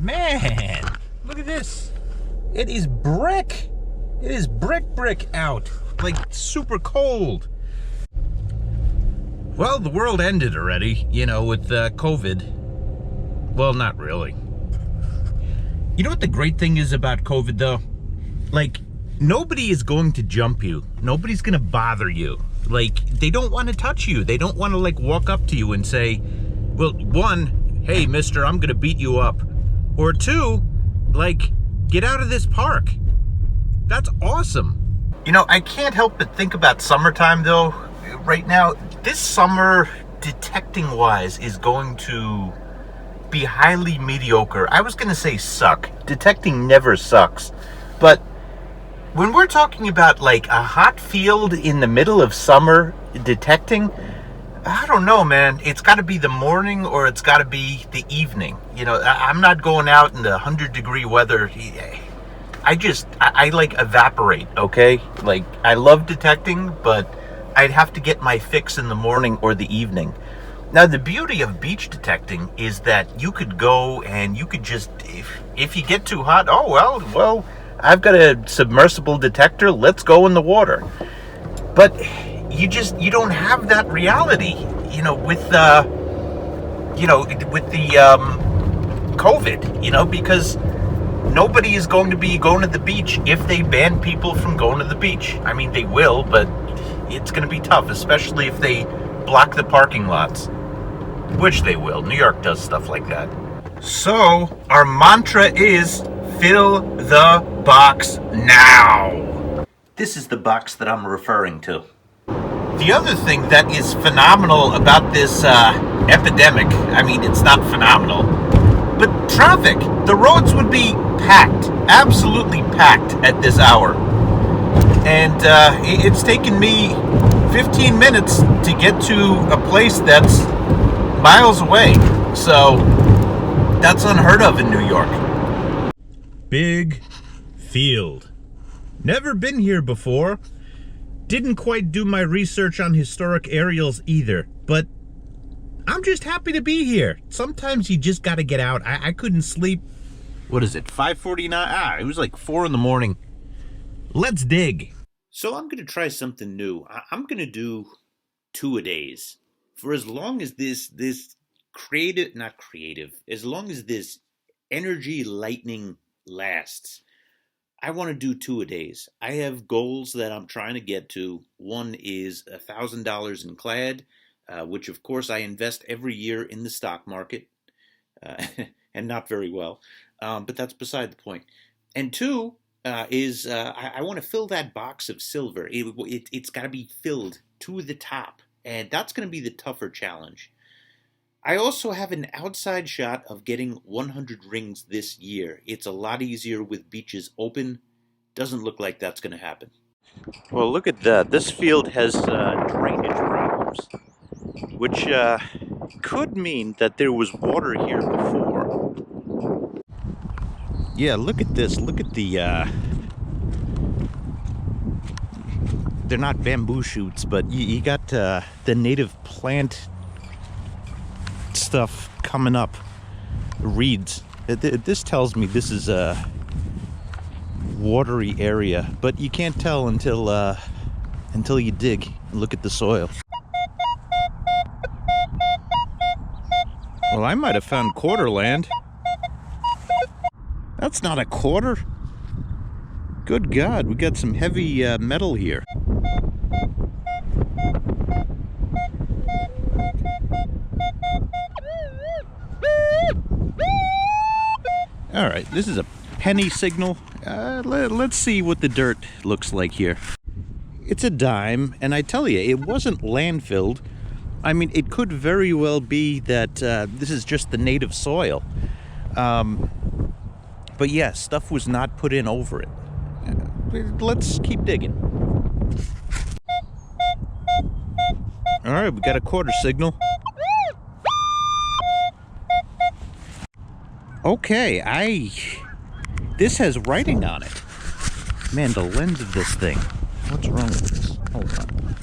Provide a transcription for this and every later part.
Man, look at this. It is brick. It is brick out. Like super cold. Well, the world ended already, you know, with COVID. Well, not really. You know what the great thing is about COVID, though? Like, nobody is going to jump you. Nobody's going to bother you. Like, they don't want to touch you. They don't want to, like, walk up to you and say, well, one, hey, mister, I'm going to beat you up. Or two, like, get out of this park. That's awesome. You know, I can't help but think about summertime, though. Right now, this summer, detecting-wise, is going to be highly mediocre. I was going to say suck. Detecting never sucks. But when we're talking about, like, a hot field in the middle of summer detecting, I don't know, man. It's got to be the morning or it's got to be the evening. You know, I'm not going out in the 100-degree weather. I like evaporate, okay? Like, I love detecting, but I'd have to get my fix in the morning or the evening. Now, the beauty of beach detecting is that you could go and you could just, if you get too hot, oh, well, I've got a submersible detector, let's go in the water. But you don't have that reality, you know, with COVID, you know, because nobody is going to be going to the beach if they ban people from going to the beach. I mean, they will, but it's going to be tough, especially if they block the parking lots, which they will. New York does stuff like that. So our mantra is fill the box now. This is the box that I'm referring to. The other thing that is phenomenal about this epidemic, I mean, it's not phenomenal, but traffic. The roads would be packed, absolutely packed at this hour. And it's taken me 15 minutes to get to a place that's miles away. So that's unheard of in New York. Big field. Never been here before. Didn't quite do my research on historic aerials either, but I'm just happy to be here. Sometimes you just gotta get out. I couldn't sleep. What is it, 5:49? It was like 4 in the morning. Let's dig. So I'm gonna try something new. I'm gonna do 2-a-days. For as long as this as long as this energy lightning lasts, I want to do 2-a-days. I have goals that I'm trying to get to. One is $1,000 in Clad, which of course I invest every year in the stock market, and not very well, but that's beside the point. And two is I want to fill that box of silver. It's got to be filled to the top, and that's going to be the tougher challenge. I also have an outside shot of getting 100 rings this year. It's a lot easier with beaches open. Doesn't look like that's going to happen. Well, look at that. This field has drainage problems, which could mean that there was water here before. Yeah, look at this. Look at the... they're not bamboo shoots, but you got the native plant stuff coming up. Reeds. This tells me this is a watery area, but you can't tell until you dig and look at the soil. Well, I might have found quarter land. That's not a quarter. Good God, we got some heavy metal here. All right, this is a penny signal. Let's see what the dirt looks like here. It's a dime, and I tell you, it wasn't landfilled. I mean, it could very well be that this is just the native soil. But yeah, stuff was not put in over it. Let's keep digging. All right, we got a quarter signal. Okay, this has writing on it. Man, the lens of this thing. What's wrong with this? Hold on.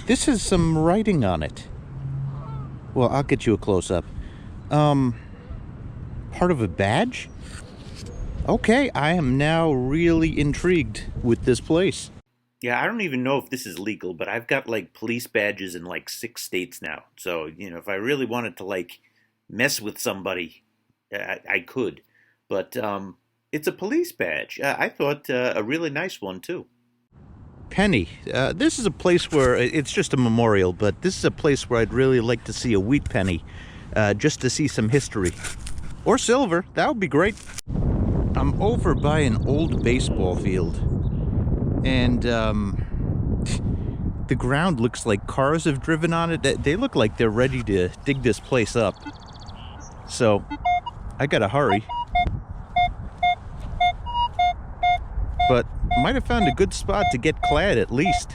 This has some writing on it. Well, I'll get you a close-up. part of a badge? Okay, I am now really intrigued with this place. Yeah, I don't even know if this is legal, but I've got like police badges in like 6 states now. So, if I really wanted to like mess with somebody, I could. But it's a police badge. I thought a really nice one too. Penny. This is a place where it's just a memorial, but this is a place where I'd really like to see a wheat penny, just to see some history. Or silver, that would be great. I'm over by an old baseball field, and the ground looks like cars have driven on it. They look like they're ready to dig this place up. So, I gotta hurry. But might have found a good spot to get Clad at least.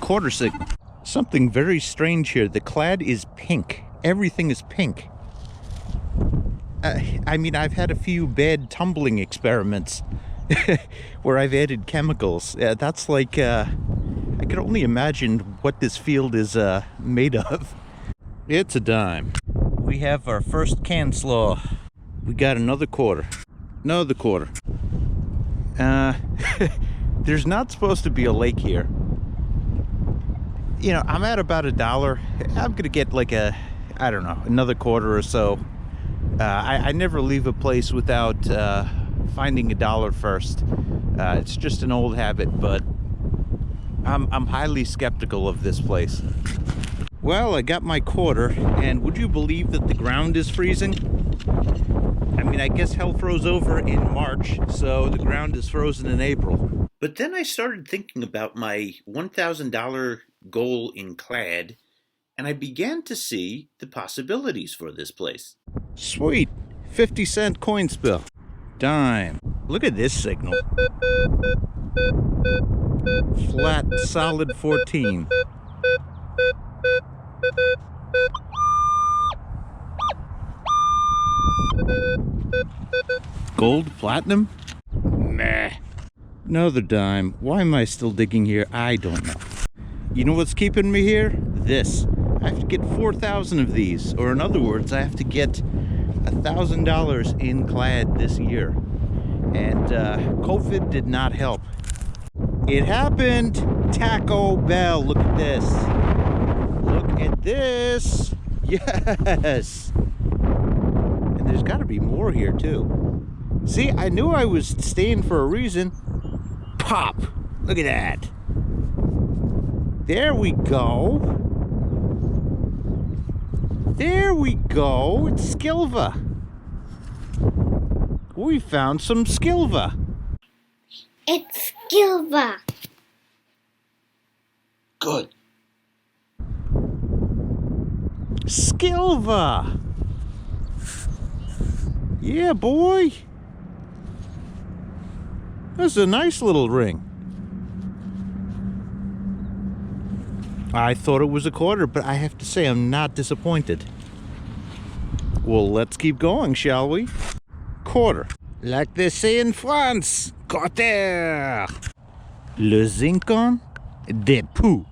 Quarter signal. Something very strange here. The Clad is pink. Everything is pink. I mean, I've had a few bad tumbling experiments where I've added chemicals. That's like, I can only imagine what this field is made of. It's a dime. We have our first can slaw. We got another quarter. Another quarter. There's not supposed to be a lake here. I'm at about $1. I'm gonna get like I don't know, another quarter or so. I never leave a place without finding $1 first. It's just an old habit, but I'm highly skeptical of this place. Well, I got my quarter, and would you believe that the ground is freezing? I mean, I guess hell froze over in March, so the ground is frozen in April. But then I started thinking about my $1,000 goal in Clad, and I began to see the possibilities for this place. Sweet. 50-cent coin spill. Dime. Look at this signal. Flat, solid 14. Gold, platinum? Meh. Another dime. Why am I still digging here? I don't know. You know what's keeping me here? This. I have to get 4,000 of these, or in other words, I have to get $1,000 in Clad this year. And COVID did not help. It happened! Taco Bell, look at this. Look at this! Yes! And there's gotta be more here too. See, I knew I was staying for a reason. Pop! Look at that! There we go! There we go! It's Skilva! We found some Skilva! It's Skilva! Good. Skilva! Yeah, boy! That's a nice little ring. I thought it was a quarter, but I have to say I'm not disappointed. Well, let's keep going, shall we? Quarter. Like they say in France, quarter. Le zinc de pou.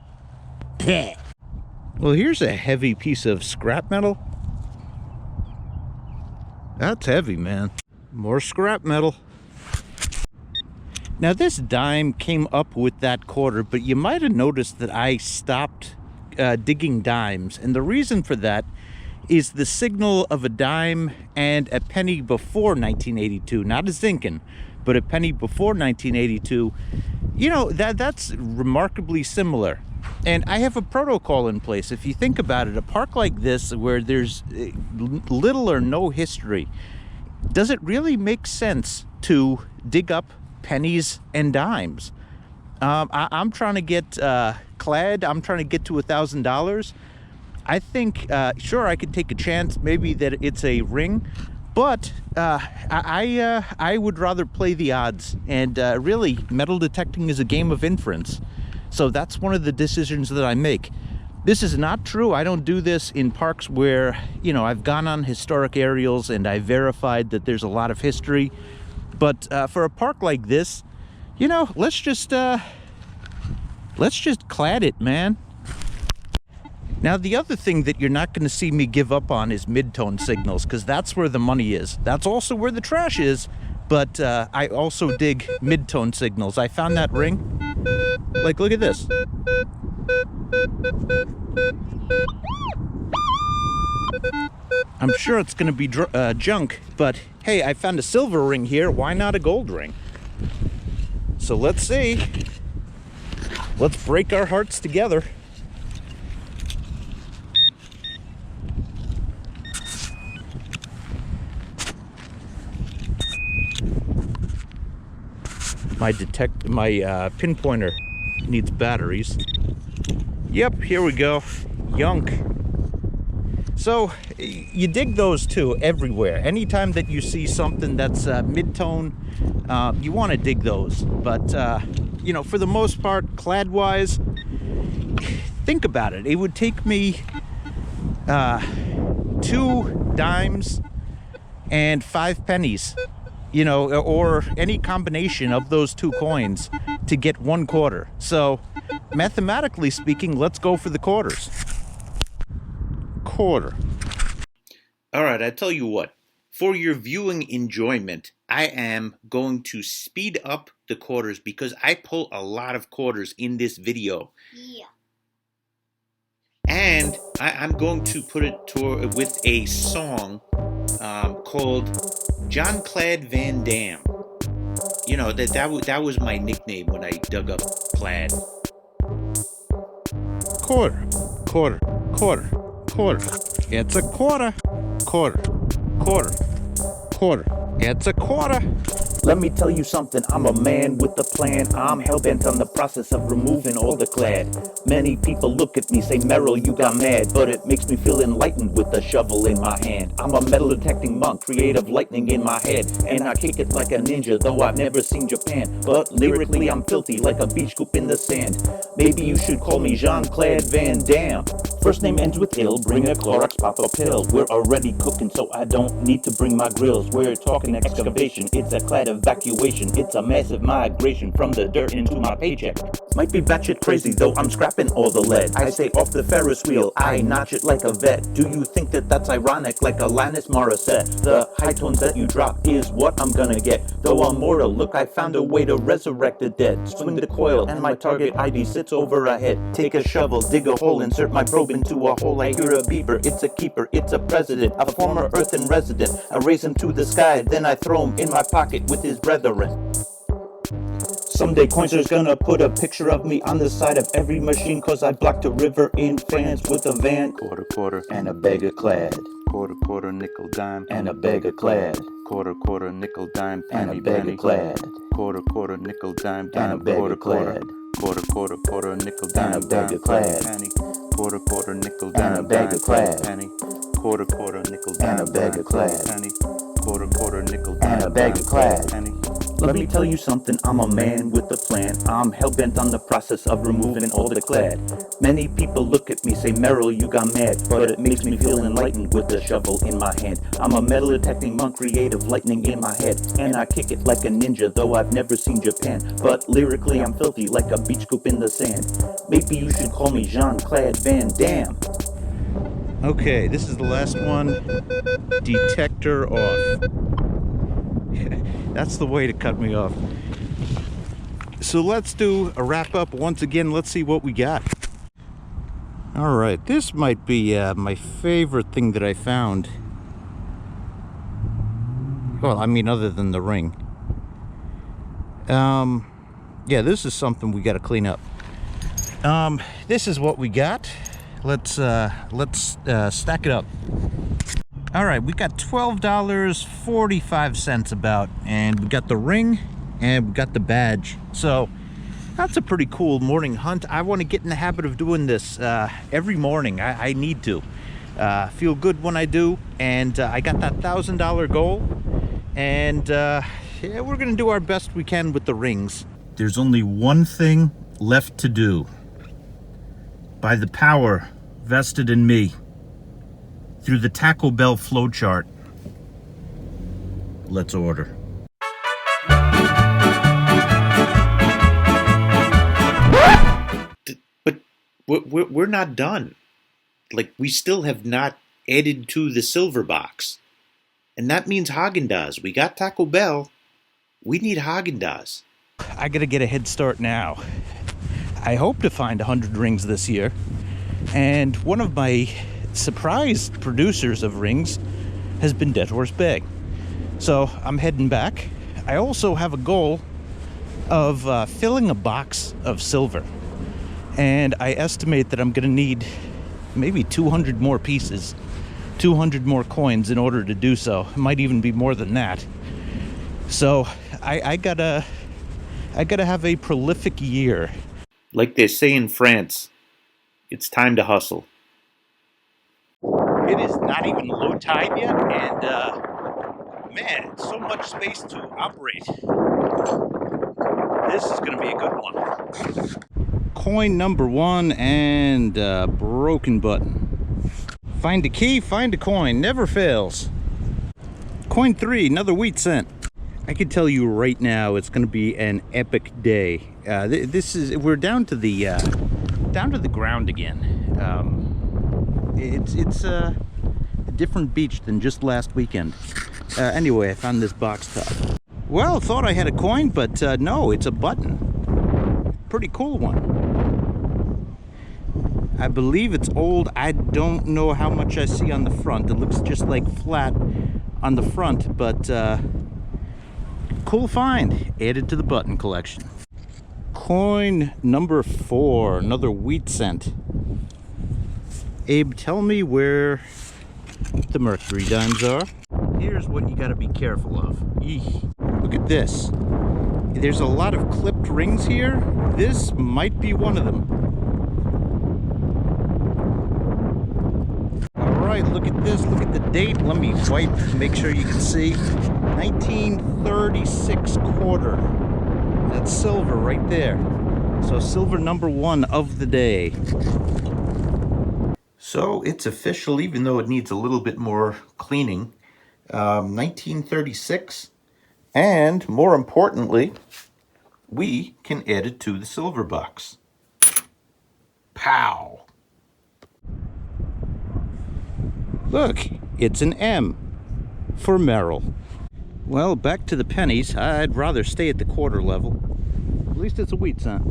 Peh. Well, here's a heavy piece of scrap metal. That's heavy, man. More scrap metal. Now, this dime came up with that quarter, but you might have noticed that I stopped digging dimes. And the reason for that is the signal of a dime and a penny before 1982. Not a zinkin, but a penny before 1982. You know, that's remarkably similar. And I have a protocol in place. If you think about it, a park like this where there's little or no history, does it really make sense to dig up pennies and dimes? I'm trying to get Clad. I'm trying to get to $1,000. I think, sure, I could take a chance, maybe that it's a ring, but I would rather play the odds. And really, metal detecting is a game of inference. So that's one of the decisions that I make. This is not true. I don't do this in parks where, you know, I've gone on historic aerials and I verified that there's a lot of history. But for a park like this, you know, let's just Clad it, man. Now, the other thing that you're not going to see me give up on is mid-tone signals, because that's where the money is. That's also where the trash is, but I also dig mid-tone signals. I found that ring. Like, look at this. I'm sure it's going to be junk, but hey, I found a silver ring here. Why not a gold ring? So let's see. Let's break our hearts together. My pinpointer needs batteries. Yep, here we go. Yunk. So you dig those too everywhere. Anytime that you see something that's mid-tone, you want to dig those. But you know, for the most part, Clad-wise, think about it. It would take me 2 dimes and 5 pennies, you know, or any combination of those 2 coins to get 1 quarter. So mathematically speaking, let's go for the quarters. Quarter. All right, I tell you what, for your viewing enjoyment, I am going to speed up the quarters because I pull a lot of quarters in this video. Yeah. And I'm going to put it with a song called John Clad Van Dam. You know, that was my nickname when I dug up Clad. Quarter, quarter, quarter, quarter. It's a quarter, quarter, quarter, quarter. It's a quarter. Let me tell you something, I'm a man with a plan. I'm hell-bent on the process of removing all the clad. Many people look at me, say, Merrill, you got mad. But it makes me feel enlightened with a shovel in my hand. I'm a metal detecting monk, creative lightning in my head. And I kick it like a ninja, though I've never seen Japan. But lyrically I'm filthy, like a beach scoop in the sand. Maybe you should call me Jean-Claude Van Damme. First name ends with ill, bring a Clorox, pop a pill. We're already cooking, so I don't need to bring my grills. We're talking excavation, it's a clad evacuation. It's a massive migration from the dirt into my paycheck. Might be batshit crazy, though I'm scrapping all the lead. I stay off the Ferris wheel, I notch it like a vet. Do you think that that's ironic, like Alanis Morissette? The high tones that you drop is what I'm gonna get. Though I'm mortal, look, I found a way to resurrect the dead. Swing the coil, and my target ID sits over a head. Take a shovel, dig a hole, insert my probe into a hole. I hear a beeper, it's a keeper, it's a president, a former earthen resident. I raise him to the sky, then I throw him in my pocket with his brethren. Someday Coinster's gonna put a picture of me on the side of every machine, cause I blocked a river in France with a van. Quarter, quarter, And a bag of clad. quarter, quarter, nickel, dime, And a bag of clad. quarter, quarter, nickel, dime, And penny, a bag penny, of clad. quarter, quarter, nickel, dime, And a dime, bag quarter, of quarter, clad. quarter, quarter, quarter, nickel, And dime, a bag dime, of clad. penny, quarter, quarter, nickel, And a dime, bag dime, of clad. penny, quarter, quarter, nickel, And a dime, bag dime, of clad. penny, quarter, quarter, nickel, And a dime, bag dime, of clad. penny. Let me tell you something, I'm a man with a plan. I'm hell-bent on the process of removing all the clad. Many people look at me, say, Merrill, you got mad. But it makes me feel enlightened with a shovel in my hand. I'm a metal detecting monk, creative lightning in my head. And I kick it like a ninja, though I've never seen Japan. But lyrically I'm filthy, like a beach scoop in the sand. Maybe you should call me Jean-Claude Van Damme. Okay, this is the last one. Detector off. That's the way to cut me off. So let's do a wrap up once again. Let's see what we got. All right, this might be my favorite thing that I found. Well, I mean, other than the ring. Yeah, this is something we got to clean up. This is what we got. Let's stack it up. All right, we got $12.45 about, and we got the ring and we got the badge. So that's a pretty cool morning hunt. I want to get in the habit of doing this every morning. I need to feel good when I do, and I got that $1,000 goal, and yeah, we're gonna do our best we can with the rings. There's only one thing left to do. By the power vested in me through the Taco Bell flowchart, let's order. But we're not done. Like, we still have not added to the silver box. And that means Haagen-Dazs. We got Taco Bell. We need Haagen-Dazs. I gotta get a head start now. I hope to find 100 rings this year. And one of my surprise producers of rings has been Dead Horse Bay. So I'm heading back. I also have a goal of filling a box of silver. And I estimate that I'm gonna need maybe 200 more pieces, 200 more coins in order to do so. It might even be more than that. So I gotta have a prolific year. Like they say in France, it's time to hustle. It is not even low tide yet, and man, so much space to operate. This is gonna be a good one. Coin number 1 and broken button. Find a key, find a coin, never fails. Coin 3, another wheat cent. I can tell you right now, it's going to be an epic day. We're down to the ground again. It's a different beach than just last weekend. Anyway, I found this box top. Well, thought I had a coin, but no, it's a button. Pretty cool one. I believe it's old. I don't know how much I see on the front. It looks just like flat on the front, but cool find. Added to the button collection. Coin number 4, another wheat cent. Abe, tell me where the mercury dimes are. Here's what you gotta be careful of. Eek. Look at this. There's a lot of clipped rings here. This might be one of them. Alright, look at this. Look at the date. Let me wipe, make sure you can see. 1936 quarter. That's silver right there. So silver number 1 of the day. So it's official, even though it needs a little bit more cleaning. 1936. And more importantly, we can add it to the silver box. Pow! Look, it's an M for Merrill. Well, back to the pennies. I'd rather stay at the quarter level. At least it's a wheat cent.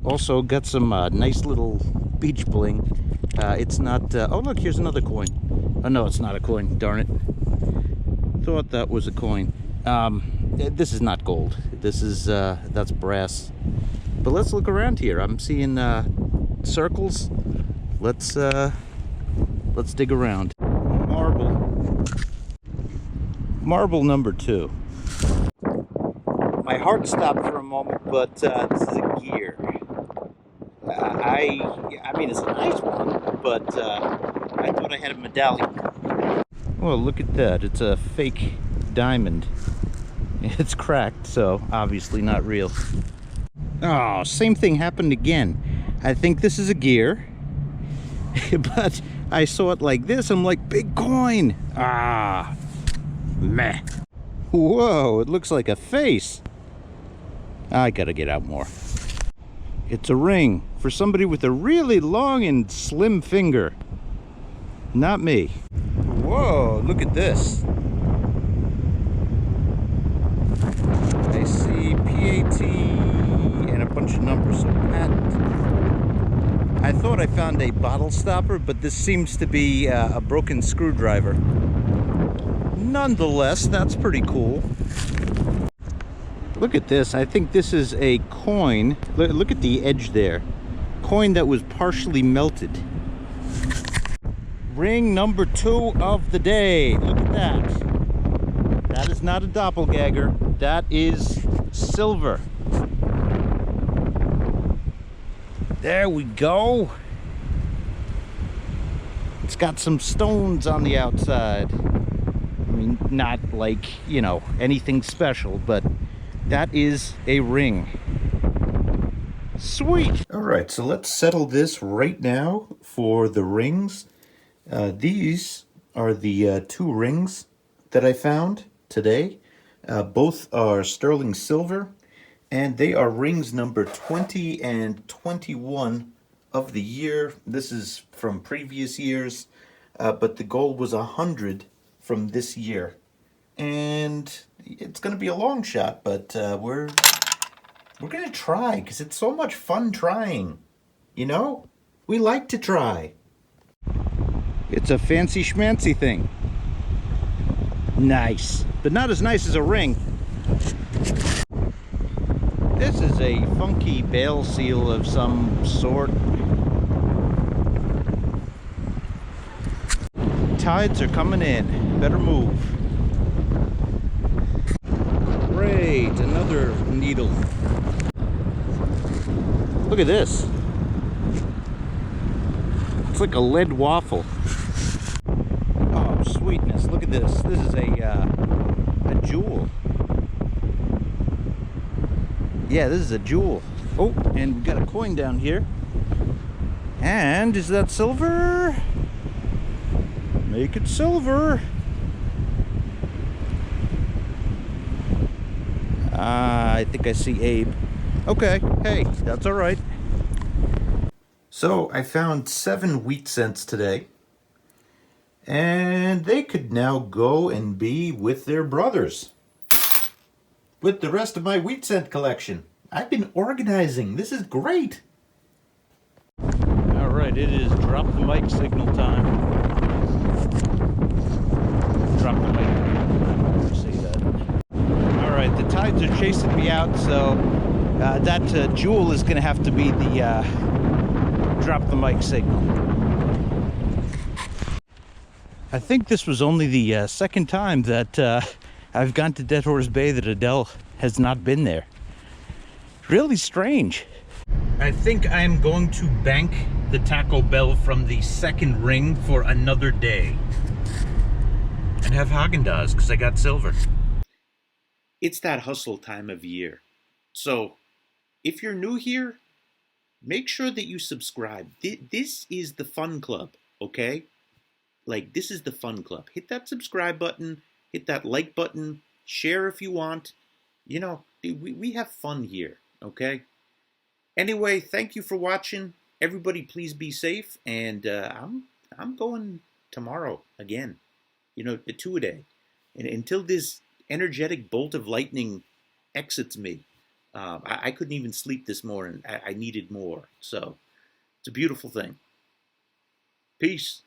Also got some nice little beach bling. It's not... oh, look, here's another coin. Oh, no, it's not a coin. Darn it. Thought that was a coin. This is not gold. This is... that's brass. But let's look around here. I'm seeing circles. Let's dig around. Marble number 2. My heart stopped for a moment, but this is a gear. I mean, it's a nice one, but I thought I had a medallion. Well, look at that. It's a fake diamond. It's cracked, so obviously not real. Oh, same thing happened again. I think this is a gear, but I saw it like this. I'm like, big coin. Ah, meh. Whoa, it looks like a face. I gotta get out more. It's a ring for somebody with a really long and slim finger. Not me. Whoa, look at this. I see PAT and a bunch of numbers, so patent. I thought I found a bottle stopper, but this seems to be a broken screwdriver. Nonetheless, that's pretty cool. Look at this. I think this is a coin. Look at the edge there. Coin that was partially melted. Ring number 2 of the day. Look at that. That is not a doppelganger. That is silver. There we go. It's got some stones on the outside. I mean, not like, you know, anything special, but that is a ring. Sweet. All right, so let's settle this right now for the rings. These are the 2 rings that I found today. Both are sterling silver, and they are rings number 20 and 21 of the year. This is from previous years, but the goal was 100 from this year. And it's going to be a long shot, but we're going to try because it's so much fun trying. You know? We like to try. It's a fancy schmancy thing. Nice, but not as nice as a ring. This is a funky bale seal of some sort. Tides are coming in. Better move. Great, another needle. Look at this. It's like a lead waffle. Oh, sweetness. Look at this. This is a jewel. Yeah, this is a jewel. Oh, and we got a coin down here. And is that silver? Make it silver. I think I see Abe. Okay, hey, that's all right. So I found 7 wheat cents today. And they could now go and be with their brothers. With the rest of my wheat cent collection. I've been organizing. This is great. All right, it is drop the mic signal time. Drop the mic. I won't say that. All right, the tides are chasing me out, so that jewel is going to have to be the drop the mic signal. I think this was only the second time that I've gone to Dead Horse Bay that Adele has not been there. Really strange. I think I'm going to bank the Taco Bell from the second ring for another day. And have Haagen-Dazs because I got silver. It's that hustle time of year. So, if you're new here, make sure that you subscribe. This is the fun club, okay? Like, this is the fun club. Hit that subscribe button, hit that like button, share if you want. You know, we have fun here, okay? Anyway, thank you for watching. Everybody please be safe, and I'm going tomorrow again. You know, 2 a day. And until this energetic bolt of lightning exits me, I couldn't even sleep this morning. I needed more. So, it's a beautiful thing. Peace.